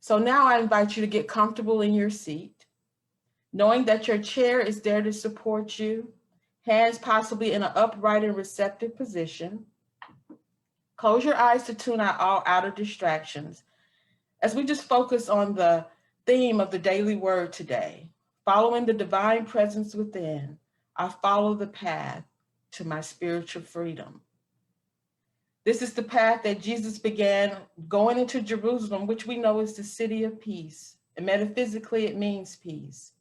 So now I invite you to get comfortable in your seat, knowing that your chair is there to support you, hands possibly in an upright and receptive position. Close your eyes to tune out all outer distractions as we just focus on the theme of the daily word today. Following the divine presence within, I follow the path to my spiritual freedom. This is the path that Jesus began going into Jerusalem, which we know is the city of peace. And metaphysically, it means peace.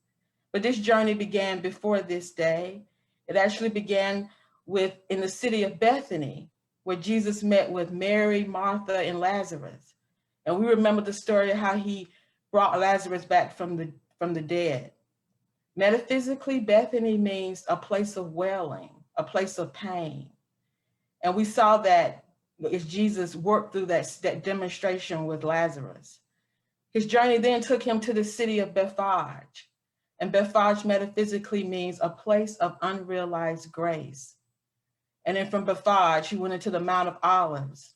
But this journey began before this day. It actually began in the city of Bethany, where Jesus met with Mary, Martha, and Lazarus. And we remember the story of how he brought Lazarus back from the dead. Metaphysically, Bethany means a place of wailing, a place of pain. And we saw that as Jesus worked through that demonstration with Lazarus. His journey then took him to the city of Bethphage. And Bethphage metaphysically means a place of unrealized grace. And then from Bethphage, he went into the Mount of Olives.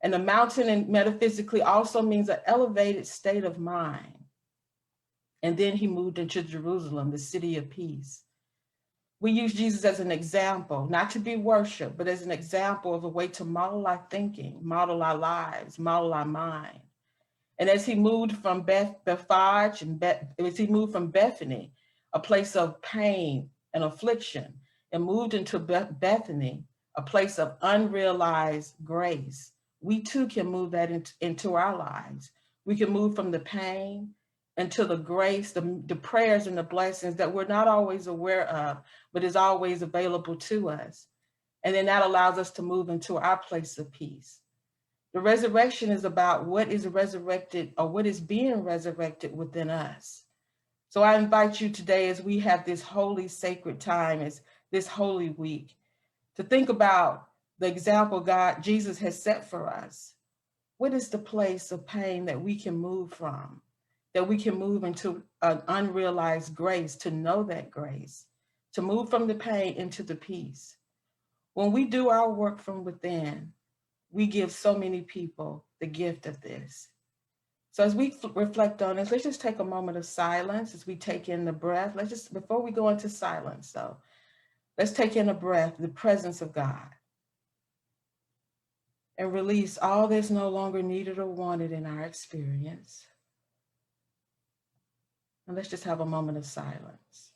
And the mountain metaphysically also means an elevated state of mind. And then he moved into Jerusalem, the city of peace. We use Jesus as an example, not to be worshiped, but as an example of a way to model our thinking, model our lives, model our mind. And as he moved from Bethphage as he moved from Bethany, a place of pain and affliction, and moved into Bethany, a place of unrealized grace, we too can move that into our lives. We can move from the pain into the grace, the prayers and the blessings that we're not always aware of, but is always available to us. And then that allows us to move into our place of peace. The resurrection is about what is resurrected or what is being resurrected within us. So I invite you today, as we have this holy, sacred time, as this holy week, to think about the example Jesus has set for us. What is the place of pain that we can move from, that we can move into an unrealized grace, to know that grace, to move from the pain into the peace? When we do our work from within, we give so many people the gift of this. So as we reflect on this, let's just take a moment of silence as we take in the breath. Before we go into silence though, let's take in a breath, the presence of God, and release all that's no longer needed or wanted in our experience. And let's just have a moment of silence.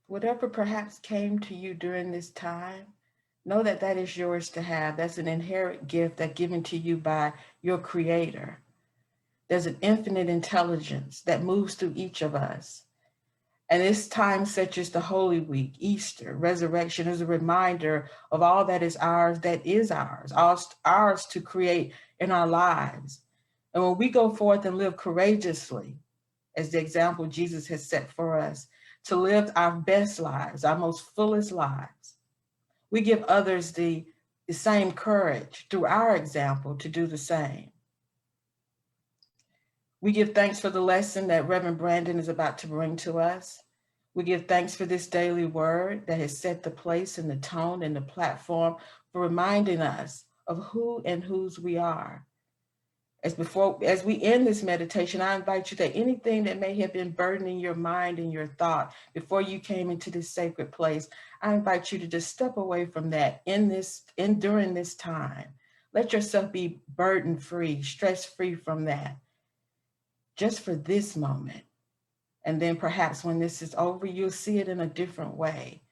Whatever perhaps came to you during this time, know that that is yours to have. That's an inherent gift that's given to you by your Creator. There's an infinite intelligence that moves through each of us. And this time, such as the Holy Week, Easter, resurrection, is a reminder of all that is ours, ours to create in our lives. And when we go forth and live courageously, as the example Jesus has set for us, to live our best lives, our most fullest lives, we give others the same courage through our example to do the same. We give thanks for the lesson that Reverend Brandon is about to bring to us. We give thanks for this daily word that has set the place and the tone and the platform for reminding us of who and whose we are. As we end this meditation, I invite you that anything that may have been burdening your mind and your thought before you came into this sacred place, I invite you to just step away from that during this time. Let yourself be burden-free, stress-free from that, just for this moment. And then perhaps when this is over, you'll see it in a different way.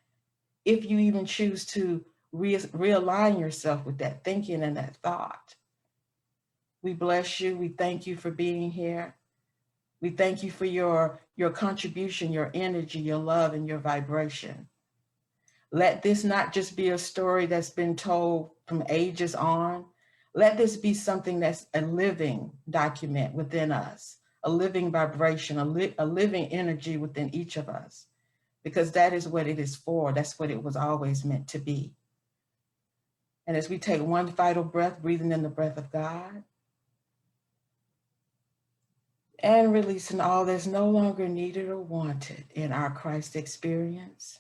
If you even choose to realign yourself with that thinking and that thought. We bless you. We thank you for being here. We thank you for your contribution, your energy, your love, and your vibration. Let this not just be a story that's been told from ages on. Let this be something that's a living document within us, a living vibration, a living energy within each of us, because that is what it is for. That's what it was always meant to be. And as we take one vital breath, breathing in the breath of God, and releasing all that's no longer needed or wanted in our Christ experience,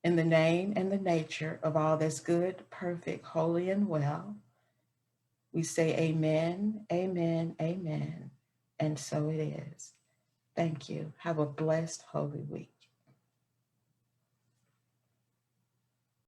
in the name and the nature of all that's good, perfect, holy, and well, we say amen, amen, amen, and so it is. Thank you. Have a blessed Holy Week.